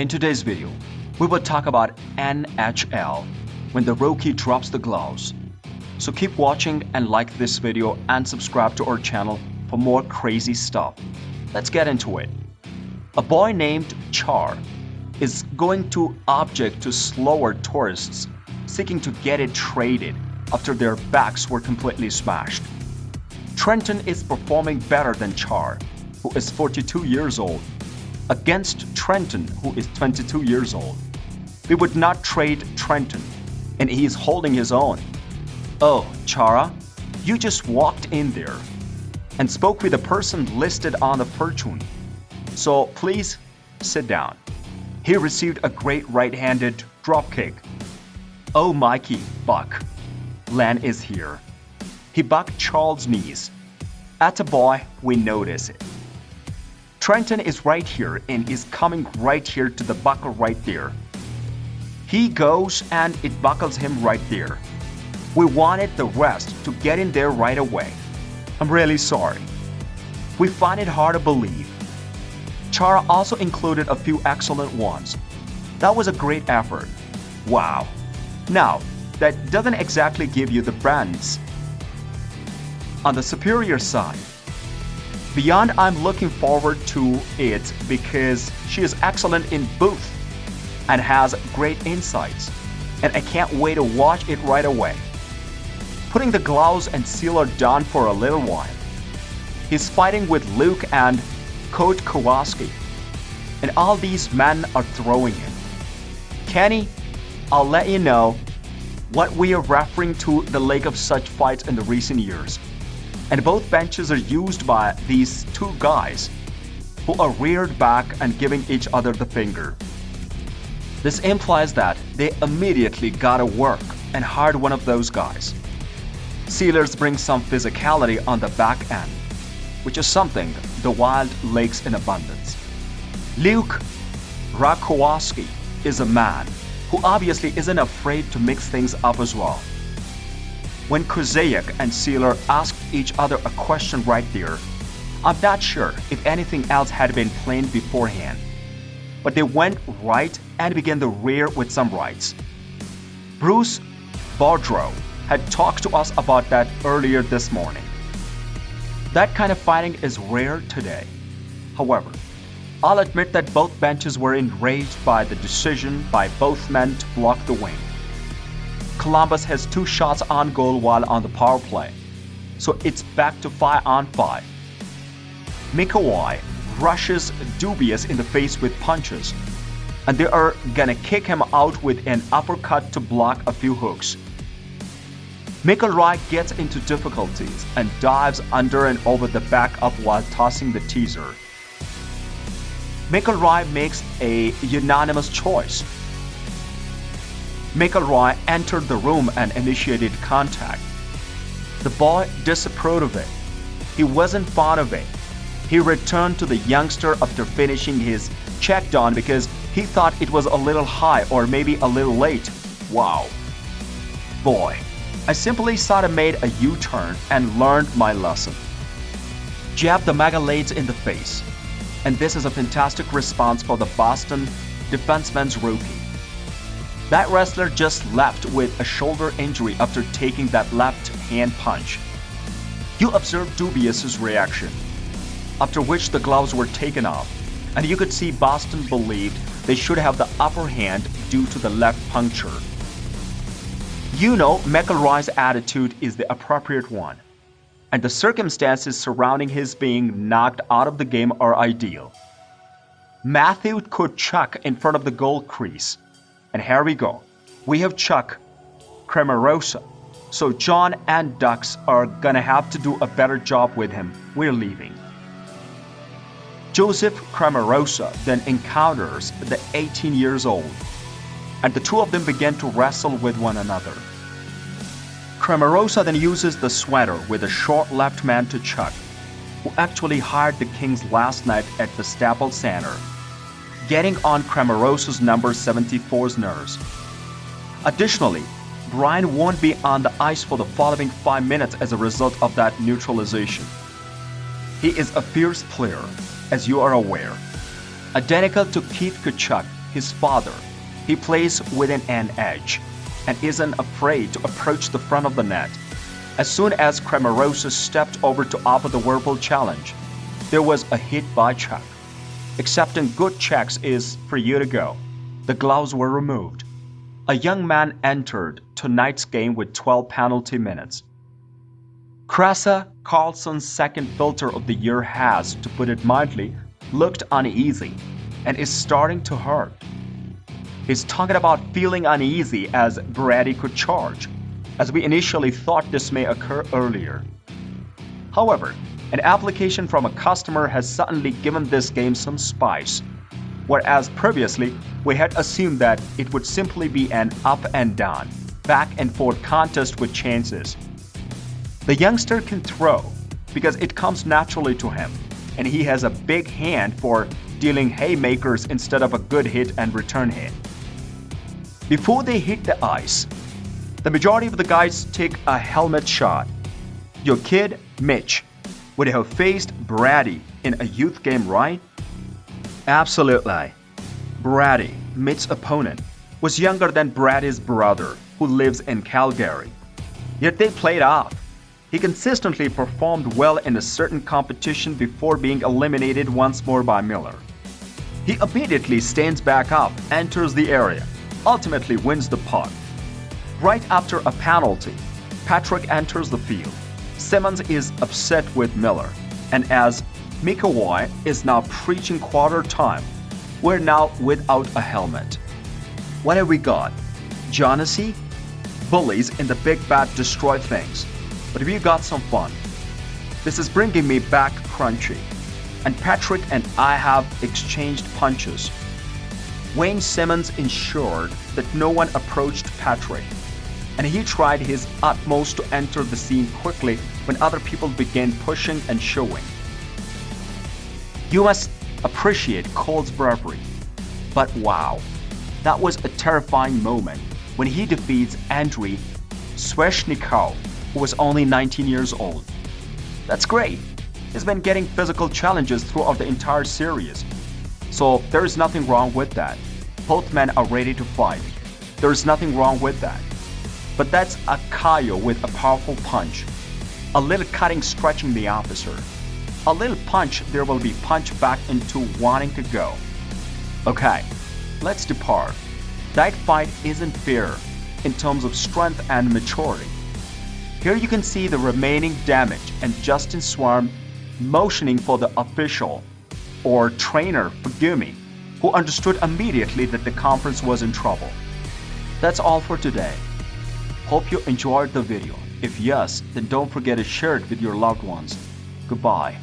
In today's video, we will talk about NHL when the rookie drops the gloves. So keep watching and like this video and subscribe to our channel for more crazy stuff. Let's get into it. A boy named Char is going to object to Slover tourists seeking to get it traded after their backs were completely smashed. Trenton is performing better than Char, who is 42 years old, against Trenton, who is 22 years old. We would not trade Trenton, and he is holding his own. Oh, Chara, you just walked in there and spoke with the person listed on the fortune. So please sit down. He received a great right-handed dropkick. Oh, Mikey, buck. Len is here. He bucked Charles' knees. Attaboy, we notice it. Trenton is right here and is coming right here to the buckle right there. He goes and it buckles him right there. We wanted the rest to get in there right away. I'm really sorry. We find it hard to believe. Chara also included a few excellent ones. That was a great effort. Wow. Now, that doesn't exactly give you the brands. On the superior side, beyond I'm looking forward to it because she is excellent in both and has great insights, and I can't wait to watch it right away. Putting the gloves and sealer down for a little while. He's fighting with Luke and Coach Kowalski, and all these men are throwing him. Kenny, I'll let you know what we are referring to the lake of such fights in the recent years. And both benches are used by these two guys who are reared back and giving each other the finger. This implies that they immediately gotta work and hired one of those guys. Sealers bring some physicality on the back end, which is something the Wild lacks in abundance. Luke Rakowski is a man who obviously isn't afraid to mix things up as well. When Kozaic and Sealer asked each other a question right there, I'm not sure if anything else had been planned beforehand, but they went right and began the rear with some rights. Bruce Boudreau had talked to us about that earlier this morning. That kind of fighting is rare today. However, I'll admit that both benches were enraged by the decision by both men to block the wing. Columbus has 2 shots on goal while on the power play, so it's back to 5-on-5. Mikey rushes Dubious in the face with punches, and they are gonna kick him out with an uppercut to block a few hooks. Mikey gets into difficulties and dives under and over the backup while tossing the teaser. Mikey makes a unanimous choice. Mikey entered the room and initiated contact. The boy disapproved of it. He wasn't fond of it. He returned to the youngster after finishing his check down because he thought it was a little high or maybe a little late. Wow. Boy, I simply sort of made a U-turn and learned my lesson. Jab the Megalades in the face. And this is a fantastic response for the Boston defenseman's rookie. That wrestler just left with a shoulder injury after taking that left hand punch. You observed Dubious's reaction, after which the gloves were taken off, and you could see Boston believed they should have the upper hand due to the left puncture. You know McElroy's attitude is the appropriate one, and the circumstances surrounding his being knocked out of the game are ideal. Matthew could chuck in front of the goal crease. And here we go. We have Chuck Cremarosa. So John and Ducks are gonna have to do a better job with him. We're leaving. Joseph Cremarosa then encounters the 18 years old, and the two of them begin to wrestle with one another. Cremarosa then uses the sweater with a short left man to Chuck, who actually hired the Kings last night at the Staples Center, getting on Cremarosa's number 74's nerves. Additionally, Brian won't be on the ice for the following 5 minutes as a result of that neutralization. He is a fierce player, as you are aware. Identical to Keith Kachuk, his father. He plays within an edge and isn't afraid to approach the front of the net. As soon as Cremorosa stepped over to offer the verbal challenge, there was a hit by check. Accepting good checks is for you to go. The gloves were removed. A young man entered tonight's game with 12 penalty minutes. Krasa, Carlson's second filter of the year, has, to put it mildly, looked uneasy and is starting to hurt. He's talking about feeling uneasy as Brady could charge, as we initially thought this may occur earlier. However, an application from a customer has suddenly given this game some spice, whereas previously we had assumed that it would simply be an up and down, back and forth contest with chances. The youngster can throw because it comes naturally to him, and he has a big hand for dealing haymakers instead of a good hit and return hit. Before they hit the ice, the majority of the guys take a helmet shot. Your kid, Mitch, would have faced Brady in a youth game, right? Absolutely. Brady, Mitch's opponent, was younger than Brady's brother, who lives in Calgary. Yet they played off. He consistently performed well in a certain competition before being eliminated once more by Miller. He immediately stands back up, enters the area, ultimately wins the puck. Right after a penalty, Patrick enters the field. Simmons is upset with Miller, and as Mikey is now preaching quarter time, we're now without a helmet. What have we got? Jonassy? Bullies in the big bat destroy things, but we got some fun. This is bringing me back crunchy, and Patrick and I have exchanged punches. Wayne Simmons ensured that no one approached Patrick, and he tried his utmost to enter the scene quickly when other people began pushing and shoving. You must appreciate Cole's bravery, but wow, that was a terrifying moment when he defeats Andrei Sveshnikov, who was only 19 years old. That's great. He's been getting physical challenges throughout the entire series, so there is nothing wrong with that. Both men are ready to fight. There is nothing wrong with that. But that's a Kayo with a powerful punch. A little cutting stretching the officer. A little punch, there will be punch back into wanting to go. Okay, let's depart. That fight isn't fair in terms of strength and maturity. Here you can see the remaining damage and Justin Swarm motioning for the official, or trainer, forgive me, who understood immediately that the conference was in trouble. That's all for today. Hope you enjoyed the video. If yes, then don't forget to share it with your loved ones. Goodbye.